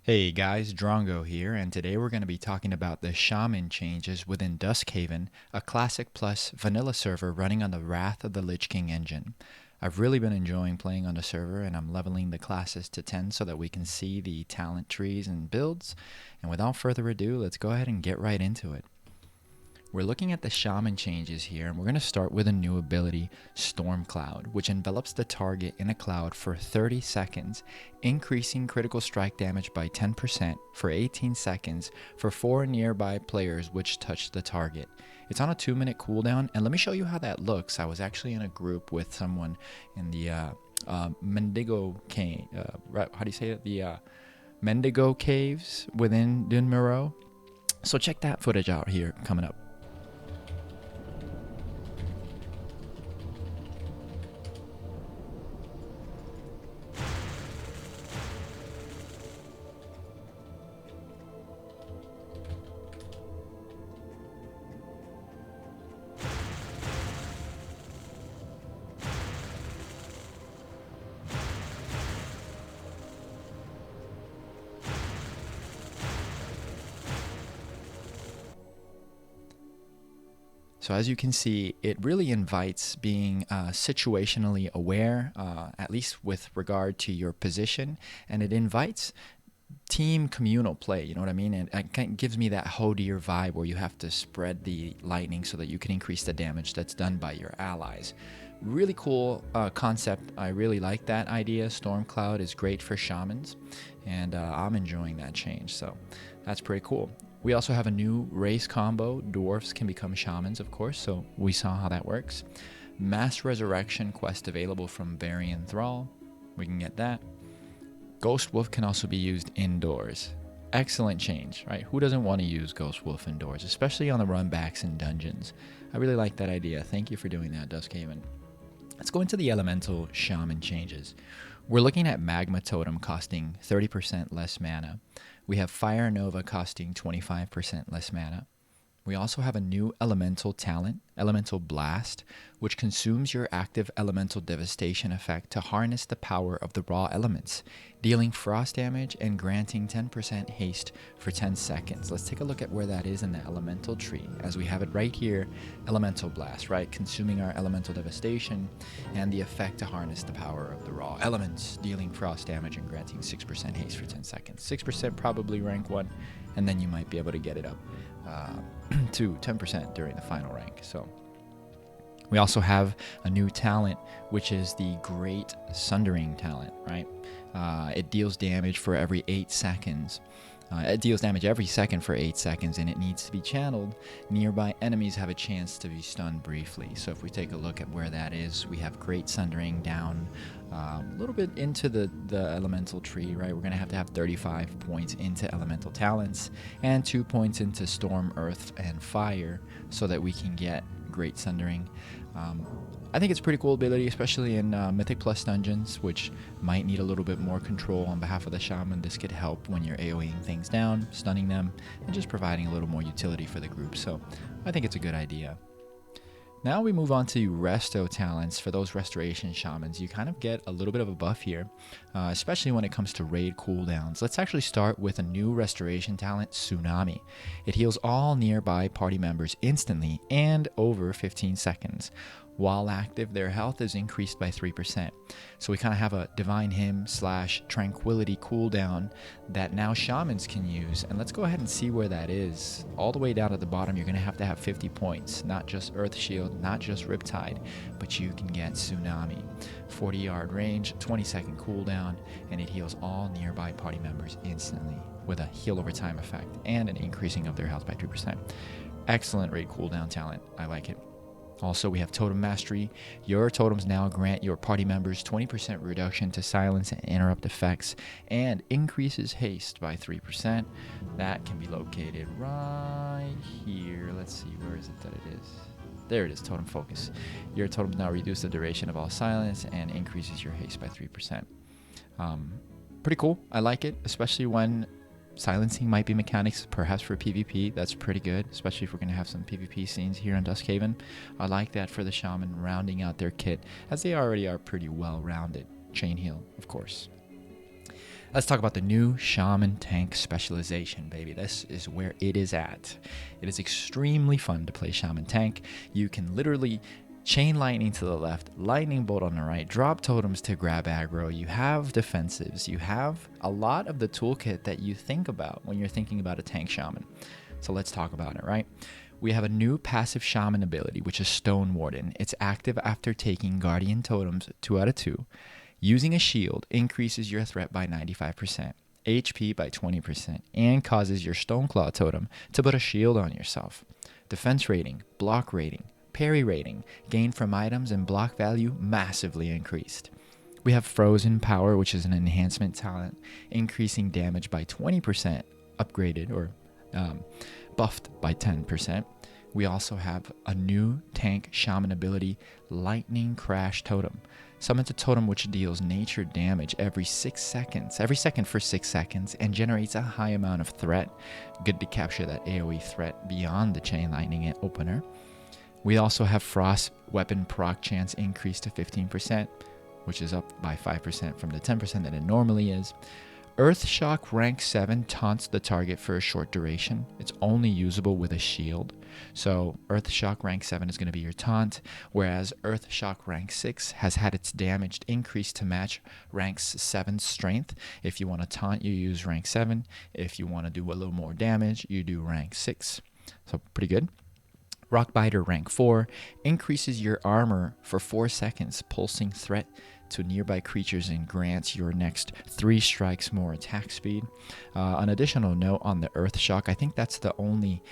Hey guys, Drongo here, and today we're going to be talking about the Shaman Changes within Duskhaven, a classic plus vanilla server running on the Wrath of the Lich King engine. I've really been enjoying playing on the server, and I'm leveling the classes to 10 so that we can see the talent trees and builds. And without further ado, let's go ahead and get right into it. We're looking at the Shaman Changes here, and we're going to start with a new ability, Storm Cloud, which envelops the target in a cloud for 30 seconds, increasing critical strike damage by 10% for 18 seconds for 4 nearby players which touch the target. It's on a 2-minute cooldown, and let me show you how that looks. I was actually in a group with someone in the Mendigo Cave, how do you say it? The Mendigo Caves within Dunmiro. So check that footage out here coming up. So as you can see, it really invites being situationally aware, at least with regard to your position, and it invites team communal play, you know what I mean? And it kind of gives me that Hodier vibe where you have to spread the lightning so that you can increase the damage that's done by your allies. Really cool concept. I really like that idea. Storm Cloud is great for shamans, and I'm enjoying that change, so that's pretty cool. We also have a new race combo. Dwarves can become shamans, of course, so we saw how that works. Mass Resurrection quest available from Varian Thrall. We can get that. Ghost Wolf can also be used indoors. Excellent change, right? Who doesn't want to use Ghost Wolf indoors, especially on the runbacks and dungeons? I really like that idea. Thank you for doing that, Duskhaven. Let's go into the elemental shaman changes. We're looking at Magma Totem costing 30% less mana. We have Fire Nova costing 25% less mana. We also have a new elemental talent, Elemental Blast, which consumes your active elemental devastation effect to harness the power of the raw elements, dealing frost damage and granting 10% haste for 10 seconds. Let's take a look at where that is in the elemental tree, as we have it right here, Elemental Blast, right? Consuming our elemental devastation and the effect to harness the power of the raw elements, dealing frost damage and granting 6% haste for 10 seconds. 6% probably rank 1, and then you might be able to get it up to 10% during the final rank. So we also have a new talent, which is the Great Sundering talent, right? It deals damage for every 8 seconds. It deals damage every second for 8 seconds, and it needs to be channeled. Nearby enemies have a chance to be stunned briefly. So if we take a look at where that is, we have Great Sundering down a little bit into the elemental tree, right? We're going to have 35 points into elemental talents and 2 points into storm, earth, and fire so that we can get Great Sundering. I think it's a pretty cool ability, especially in Mythic Plus dungeons, which might need a little bit more control on behalf of the shaman. This could help when you're AoEing things down, stunning them, and just providing a little more utility for the group. So I think it's a good idea. Now we move on to resto talents. For those restoration shamans, you kind of get a little bit of a buff here, especially when it comes to raid cooldowns. Let's actually start with a new restoration talent, Tsunami. It heals all nearby party members instantly and over 15 seconds. While active, their health is increased by 3%. So we kind of have a Divine Hymn / Tranquility cooldown that now shamans can use. And let's go ahead and see where that is. All the way down at the bottom, you're going to have 50 points. Not just Earth Shield, not just Riptide, but you can get Tsunami. 40-yard range, 20-second cooldown, and it heals all nearby party members instantly with a heal over time effect and an increasing of their health by 3%. Excellent raid cooldown talent. I like it. Also, we have Totem Mastery. Your totems now grant your party members 20% reduction to silence and interrupt effects and increases haste by 3%. That can be located right here. Let's see, where is it that it is? There it is, Totem Focus. Your totems now reduce the duration of all silence and increases your haste by 3%. Pretty cool. I like it, especially when silencing might be mechanics, perhaps for PvP. That's pretty good, especially if we're going to have some PvP scenes here in Duskhaven. I like that for the shaman, rounding out their kit, as they already are pretty well rounded. Chain heal, of course. Let's talk about the new Shaman Tank specialization, baby. This is where it is at. It is extremely fun to play Shaman Tank. You can literally chain lightning to the left, lightning bolt on the right, drop totems to grab aggro. You have defensives. You have a lot of the toolkit that you think about when you're thinking about a tank shaman. So let's talk about it, right? We have a new passive shaman ability, which is Stone Warden. It's active after taking Guardian Totems 2 out of 2. Using a shield increases your threat by 95%, HP by 20%, and causes your Stoneclaw totem to put a shield on yourself. Defense rating, block rating, parry rating, gain from items, and block value massively increased. We have Frozen Power, which is an enhancement talent, increasing damage by 20%, upgraded or buffed by 10%. We also have a new tank shaman ability, Lightning Crash Totem. Summons a totem which deals nature damage every 6 seconds, every second for 6 seconds, and generates a high amount of threat. Good to capture that AoE threat beyond the chain lightning opener. We also have Frost Weapon proc chance increased to 15%, which is up by 5% from the 10% that it normally is. Earth Shock rank 7 taunts the target for a short duration. It's only usable with a shield. So Earth Shock rank 7 is going to be your taunt, whereas Earth Shock rank 6 has had its damage increased to match rank 7's strength. If you want to taunt, you use rank 7. If you want to do a little more damage, you do rank 6. So pretty good. Rockbiter rank 4 increases your armor for 4 seconds, pulsing threat to nearby creatures and grants your next 3 strikes more attack speed. An additional note on the Earth Shock, I think that's the only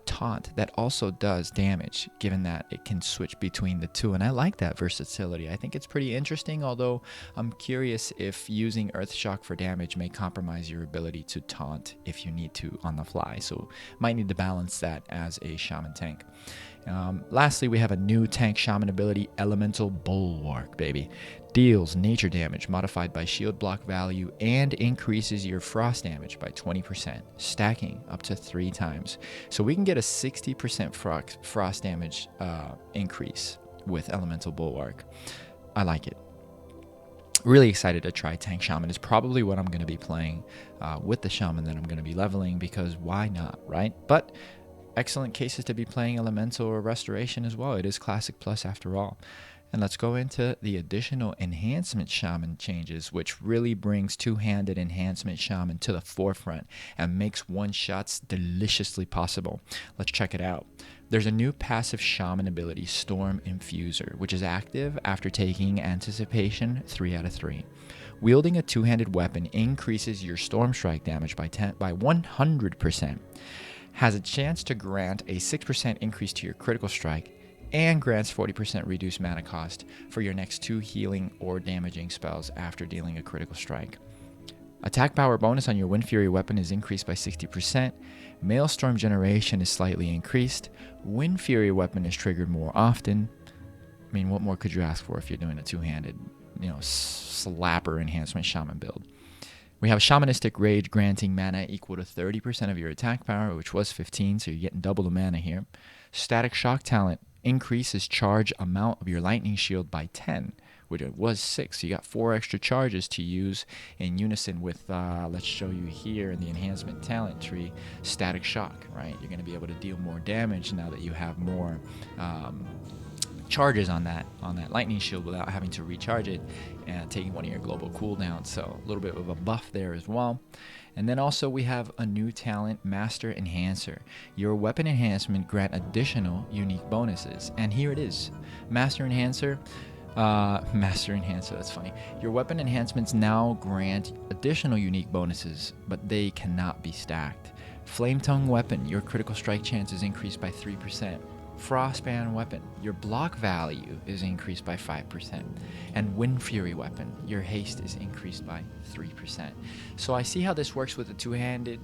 taunt that also does damage, given that it can switch between the two, and I like that versatility. I think it's pretty interesting, although I'm curious if using Earth Shock for damage may compromise your ability to taunt if you need to on the fly, so might need to balance that as a shaman tank. Lastly, we have a new tank shaman ability, Elemental Bulwark, baby. Deals nature damage modified by shield block value and increases your frost damage by 20%, stacking up to 3 times. So we can get a 60% frost damage increase with Elemental Bulwark. I like it. Really excited to try Tank Shaman. It's probably what I'm going to be playing with the Shaman that I'm going to be leveling, because why not, right? But excellent cases to be playing Elemental or Restoration as well. It is Classic Plus after all. And let's go into the additional Enhancement Shaman changes, which really brings two-handed Enhancement Shaman to the forefront and makes one-shots deliciously possible. Let's check it out. There's a new passive Shaman ability, Storm Infuser, which is active after taking Anticipation 3 out of 3. Wielding a two-handed weapon increases your Storm Strike damage by 100%. Has a chance to grant a 6% increase to your critical strike, and grants 40% reduced mana cost for your next 2 healing or damaging spells after dealing a critical strike. Attack power bonus on your Wind Fury weapon is increased by 60%. Maelstrom generation is slightly increased. Wind Fury weapon is triggered more often. I mean, what more could you ask for if you're doing a two-handed, slapper Enhancement Shaman build? We have Shamanistic Rage, granting mana equal to 30% of your attack power, which was 15, so you're getting double the mana here. Static Shock talent increases charge amount of your lightning shield by 10, which it was 6. So you got 4 extra charges to use in unison with, let's show you here in the enhancement talent tree, Static Shock, right? You're going to be able to deal more damage now that you have more charges on that lightning shield without having to recharge it and taking one of your global cooldowns. So a little bit of a buff there as well. And then also we have a new talent, Master Enhancer. Your weapon enhancement grant additional unique bonuses. And here it is. Master Enhancer, that's funny. Your weapon enhancements now grant additional unique bonuses, but they cannot be stacked. Flame Tongue weapon, your critical strike chance is increased by 3%. Frostband weapon, your block value is increased by 5%. And Wind Fury weapon, your haste is increased by 3%. So I see how this works with the two-handed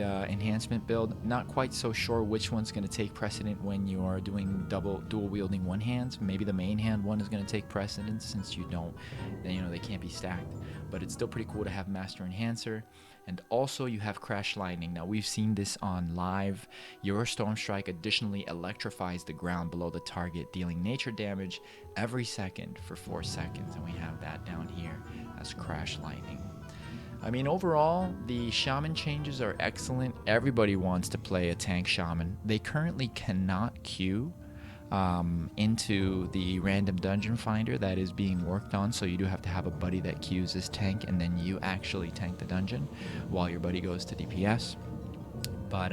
enhancement build. Not quite so sure which one's going to take precedent when you are doing dual wielding one hands. Maybe the main hand one is going to take precedence, since they can't be stacked. But it's still pretty cool to have Master Enhancer. And also you have Crash Lightning. Now we've seen this on live. Your Storm Strike additionally electrifies the ground below the target, dealing nature damage every second for 4 seconds. And we have that down here as Crash Lightning. I mean, overall, the Shaman changes are excellent. Everybody wants to play a tank Shaman. They currently cannot queue into the random dungeon finder that is being worked on, so you do have to have a buddy that queues this tank, and then you actually tank the dungeon while your buddy goes to DPS. But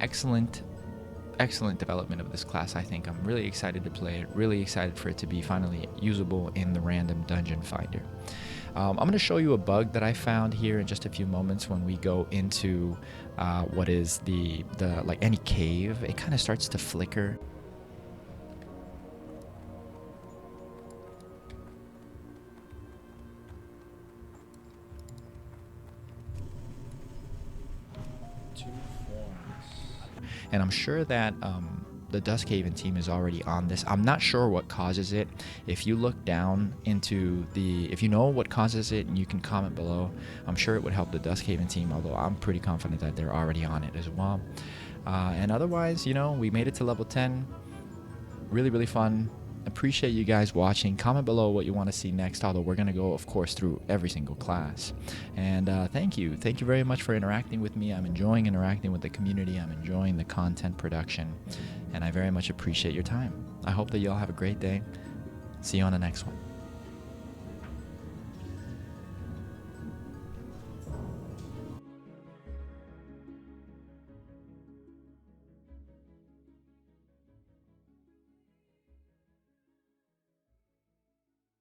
excellent development of this class. I think I'm really excited to play it, really excited for it to be finally usable in the random dungeon finder. I'm going to show you a bug that I found here in just a few moments when we go into what is the like any cave. It kind of starts to flicker. And I'm sure that the Duskhaven team is already on this. I'm not sure what causes it. If you look down into if you know what causes it, and you can comment below, I'm sure it would help the Duskhaven team, although I'm pretty confident that they're already on it as well. And otherwise, you know, we made it to level 10. Really, really fun. Appreciate you guys watching. Comment below what you want to see next, although we're going to go, of course, through every single class. And thank you very much for interacting with me. I'm enjoying interacting with the community. I'm enjoying the content production, and I very much appreciate your time. I hope that you all have a great day. See you on the next one.